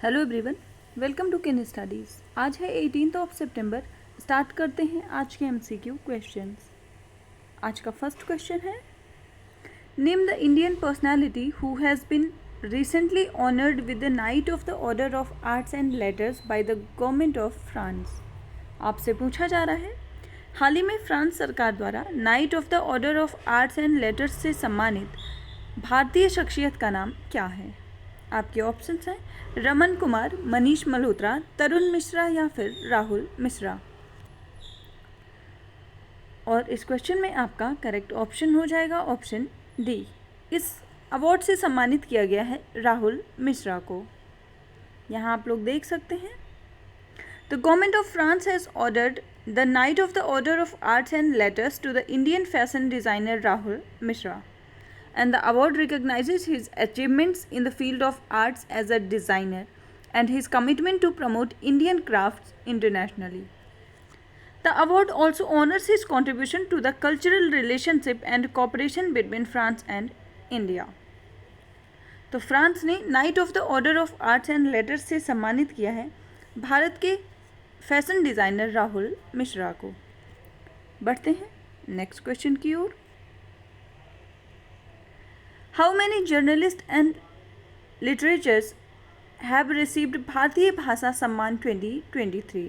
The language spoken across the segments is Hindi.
हेलो एवरीवन, वेलकम टू किन स्टडीज़। आज है 18 सितंबर। स्टार्ट करते हैं आज के एमसीक्यू क्वेश्चंस। आज का फर्स्ट क्वेश्चन है, name the Indian personality who has been recently honoured with the knight of the order of arts and letters by the government of France. आपसे पूछा जा रहा है, हाल ही में फ्रांस सरकार द्वारा night of the order of arts and letters से सम्मानित भारतीय शख्सियत का नाम क्या है। आपके ऑप्शंस हैं रमन कुमार, मनीष मल्होत्रा, तरुण मिश्रा या फिर राहुल मिश्रा। और इस क्वेश्चन में आपका करेक्ट ऑप्शन हो जाएगा ऑप्शन डी। इस अवार्ड से सम्मानित किया गया है राहुल मिश्रा को। यहाँ आप लोग देख सकते हैं, the government of France has ordered the knight of the order of arts and letters to the Indian fashion designer Rahul Mishra, and the award recognizes his achievements in the field of arts as a designer and his commitment to promote Indian crafts internationally. The award also honors his contribution to the cultural relationship and cooperation between France and India. तो फ्रांस ने night of the order of arts and letters से सम्मानित किया है भारत के फैशन डिज़ाइनर राहुल मिश्रा को। बढ़ते हैं नेक्स्ट क्वेश्चन की ओर। How many journalists and literatures have received भारतीय भाषा सम्मान 2023?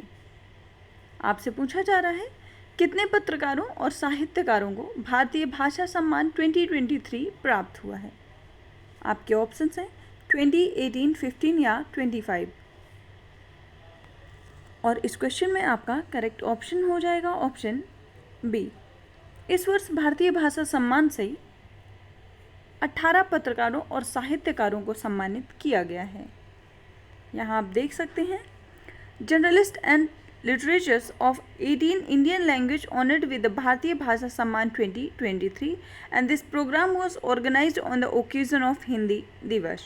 आपसे पूछा जा रहा है, कितने पत्रकारों और साहित्यकारों को भारतीय भाषा सम्मान 2023 प्राप्त हुआ है। आपके ऑप्शंस हैं 20, 18, 15 या 25। और इस क्वेश्चन में आपका करेक्ट ऑप्शन हो जाएगा ऑप्शन बी। इस वर्ष भारतीय भाषा सम्मान से 18 पत्रकारों और साहित्यकारों को सम्मानित किया गया है। यहाँ आप देख सकते हैं, journalist and literatures of 18 Indian language honoured with the Bharatiya Bhasha Samman 2023 and this programme was organised on the occasion of Hindi Diwas.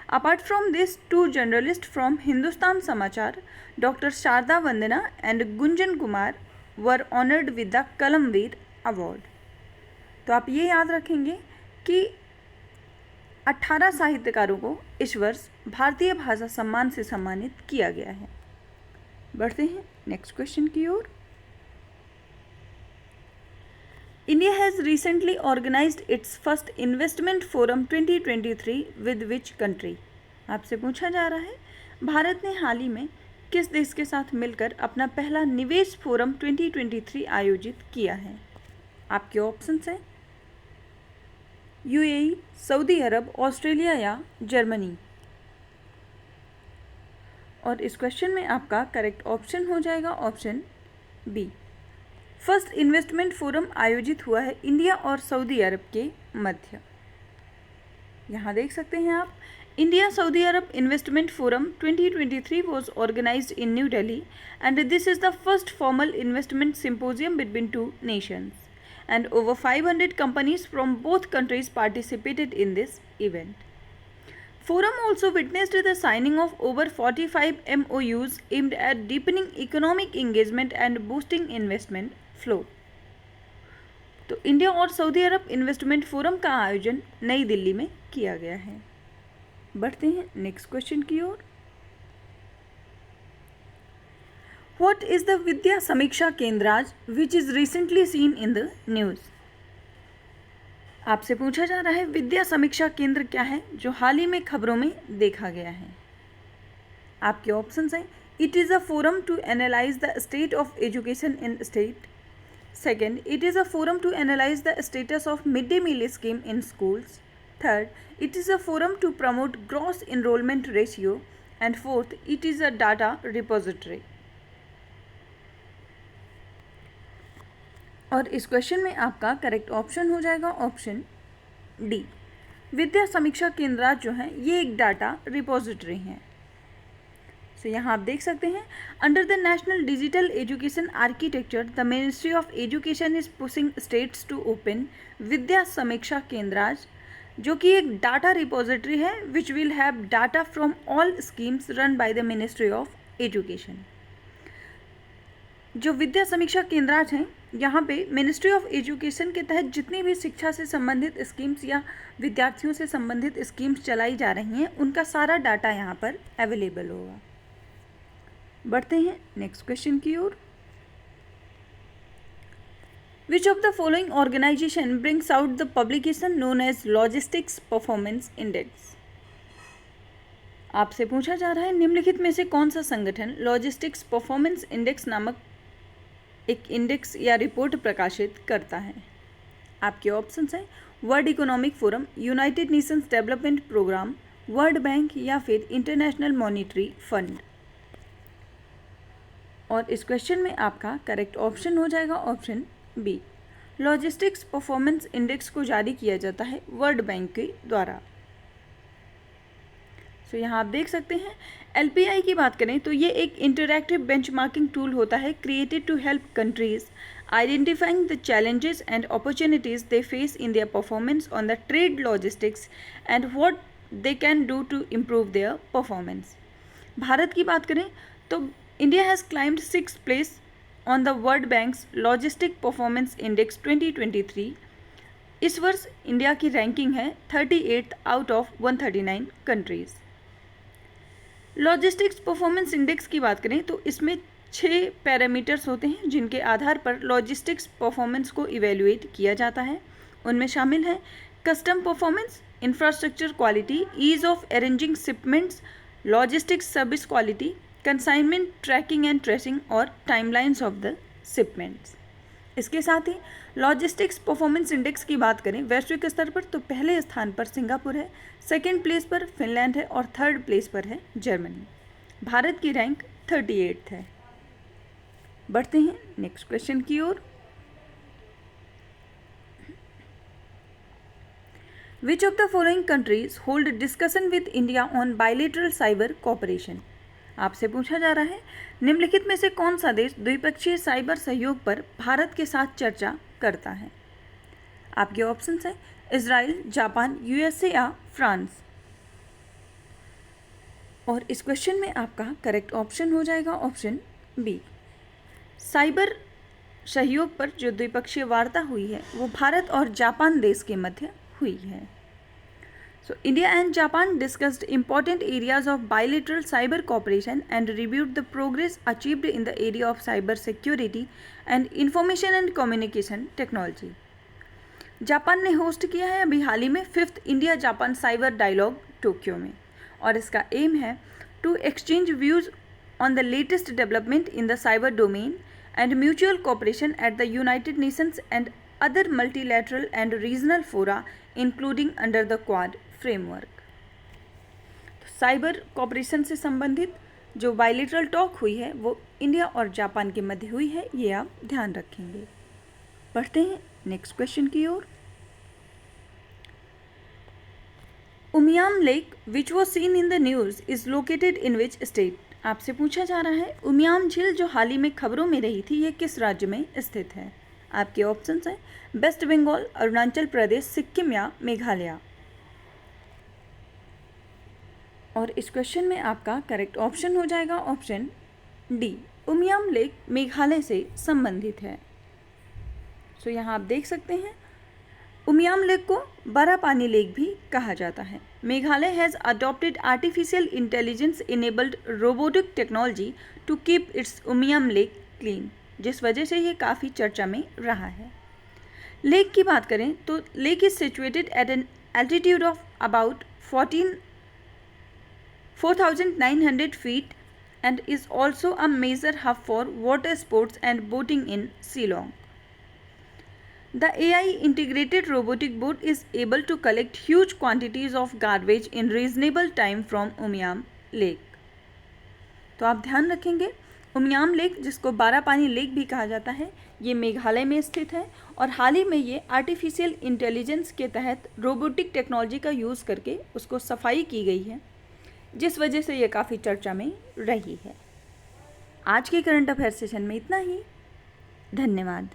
Apart from this, 2 journalist from Hindustan Samachar, doctor Sharda Vandana and Gunjan Kumar were honoured with the Kalamveer award. तो आप ये याद रखेंगे कि 18 साहित्यकारों को इस वर्ष भारतीय भाषा सम्मान से सम्मानित किया गया है। बढ़ते हैं नेक्स्ट क्वेश्चन की ओर। India has recently organised its first investment forum 2023 with which country? आपसे पूछा जा रहा है, भारत ने हाल ही में किस देश के साथ मिलकर अपना पहला निवेश फोरम 2023 आयोजित किया है। आपके ऑप्शंस हैं यूएई, सऊदी अरब, ऑस्ट्रेलिया या जर्मनी। और इस क्वेश्चन में आपका करेक्ट ऑप्शन हो जाएगा option B. First investment forum आयोजित हुआ है इंडिया और सऊदी अरब के मध्य। यहाँ देख सकते हैं आप, India Saudi Arab investment forum 2023 was organized in New Delhi and this is the first formal investment symposium between two nations. And over 500 companies from both countries participated in this event. Forum also witnessed the signing of over 45 MOUs aimed at deepening economic engagement and boosting investment flow. तो इंडिया और सऊदी अरब इन्वेस्टमेंट फोरम का आयोजन नई दिल्ली में किया गया है। बढ़ते हैं नेक्स्ट क्वेश्चन की ओर। What is the Vidya Samiksha Kendraj which is recently seen in the news? आपसे पूछा जा रहा है, विद्या समीक्षा केंद्र क्या है जो हाल ही में खबरों में देखा गया है। आपके ऑप्शंस हैं, it is a forum to analyse the state of education in state. Second, it is a forum to analyse the status of mid day meal scheme in schools. Third, it is a forum to promote gross enrolment ratio. And fourth, it is a data repository. और इस क्वेश्चन में आपका करेक्ट ऑप्शन हो जाएगा ऑप्शन डी। विद्या समीक्षा केंद्र जो है ये एक डाटा रिपोजिटरी है। सो यहाँ आप देख सकते हैं, under the national digital education architecture the ministry of education is pushing states to open Vidya Samiksha Kendra, जो कि एक डाटा रिपोजिटरी है which will have data from all schemes run by the ministry of education. जो विद्या समीक्षा केंद्र हैं यहाँ पे मिनिस्ट्री ऑफ एजुकेशन के तहत जितनी भी शिक्षा से संबंधित स्कीम्स या विद्यार्थियों से संबंधित स्कीम्स चलाई जा रही हैं उनका सारा डाटा यहाँ पर अवेलेबल होगा। बढ़ते हैं नेक्स्ट क्वेश्चन की ओर। Which of the following organization brings out the publication known as Logistics Performance Index? आपसे पूछा जा रहा है निम्नलिखित में से कौन सा संगठन लॉजिस्टिक्स परफॉर्मेंस इंडेक्स नामक एक इंडेक्स या रिपोर्ट प्रकाशित करता है। आपके ऑप्शंस हैं world economic forum, united nations development programme, world bank या फिर इंटरनेशनल मॉनिटरी फंड। और इस क्वेश्चन में आपका करेक्ट ऑप्शन हो जाएगा option B. Logistics performance index को जारी किया जाता है वर्ल्ड बैंक के द्वारा। यहाँ आप देख सकते हैं LPI की बात करें तो ये एक इंटरैक्टिव बेंचमार्किंग टूल होता है created to help countries identifying the challenges and opportunities they face in their performance on the trade logistics and what they can do to improve their performance. Bharat की बात करें तो India has claimed 6th place on the world bank's logistic performance index 2023। इस वर्ष इंडिया की रैंकिंग है 38th out of 139 countries. Logistics performance index की बात करें तो इसमें 6 पैरामीटर्स होते हैं जिनके आधार पर लॉजिस्टिक्स परफॉर्मेंस को इवेल्युएट किया जाता है। उनमें शामिल है custom performance, infrastructure quality, ease of arranging shipments, logistics service quality, consignment tracking and tracing और टाइमलाइंस ऑफ द शिपमेंट्स। इसके साथ ही लॉजिस्टिक्स परफॉर्मेंस इंडेक्स की बात करें वैश्विक स्तर पर तो पहले स्थान पर सिंगापुर है, 2nd प्लेस पर फिनलैंड है और 3rd प्लेस पर है जर्मनी। भारत की रैंक 38th है। बढ़ते हैं नेक्स्ट क्वेश्चन की ओर। Which of the following countries hold discussion with India on bilateral cyber cooperation? आपसे पूछा जा रहा है निम्नलिखित में से कौन सा देश द्विपक्षीय साइबर सहयोग पर भारत के साथ चर्चा करता है। आपके ऑप्शंस हैं इजराइल, जापान, USA या फ्रांस। और इस क्वेश्चन में आपका करेक्ट ऑप्शन हो जाएगा ऑप्शन बी। साइबर सहयोग पर जो द्विपक्षीय वार्ता हुई है वो भारत और जापान देश के मध्य हुई है। So, India and Japan discussed important areas of bilateral cyber cooperation and reviewed the progress achieved in the area of cyber security and information and communication technology. Japan ने होस्ट किया है अभी हाल ही में 5th India Japan cyber dialogue Tokyo में और इसका एम है to exchange views on the latest development in the cyber domain and mutual cooperation at the United Nations and other multilateral and regional fora including under the Quad framework. तो साइबर कॉपरेशन से संबंधित जो बायलैटरल टॉक हुई है वो इंडिया और जापान के मध्य हुई है, ये आप ध्यान रखेंगे। बढ़ते हैं नेक्स्ट क्वेश्चन की ओर। Umiam lake which was seen in the news is located in which state? आपसे पूछा जा रहा है उमियाम झील जो हाल ही में खबरों में रही थी ये किस राज्य में स्थित है। आपके ऑप्शंस हैं वेस्ट बंगाल, अरुणाचल प्रदेश, सिक्किम या मेघालय। और इस क्वेश्चन में आपका करेक्ट ऑप्शन हो जाएगा option D. Umiam lake Meghalaya से संबंधित है। सो यहाँ आप देख सकते हैं उमियाम लेक को बड़ा पानी लेक भी कहा जाता है। Meghalaya has adopted artificial intelligence enabled robotic technology to keep its Umiam lake clean, जिस वजह से ये काफ़ी चर्चा में रहा है। लेक की बात करें तो lake is situated at an altitude of about 4,900 feet and is also a major hub for water sports and boating in Shillong. The AI integrated robotic boat is able to collect huge quantities of garbage in reasonable time from Umiam lake. तो आप ध्यान रखेंगे उमियाम लेक जिसको बारा पानी लेक भी कहा जाता है ये मेघालय में स्थित है और हाल ही में ये आर्टिफिशियल इंटेलिजेंस के तहत रोबोटिक टेक्नोलॉजी का यूज़ करके उसको सफाई की गई है, जिस वजह से ये काफ़ी चर्चा में रही है। आज के करंट अफेयर सेशन में इतना ही। धन्यवाद।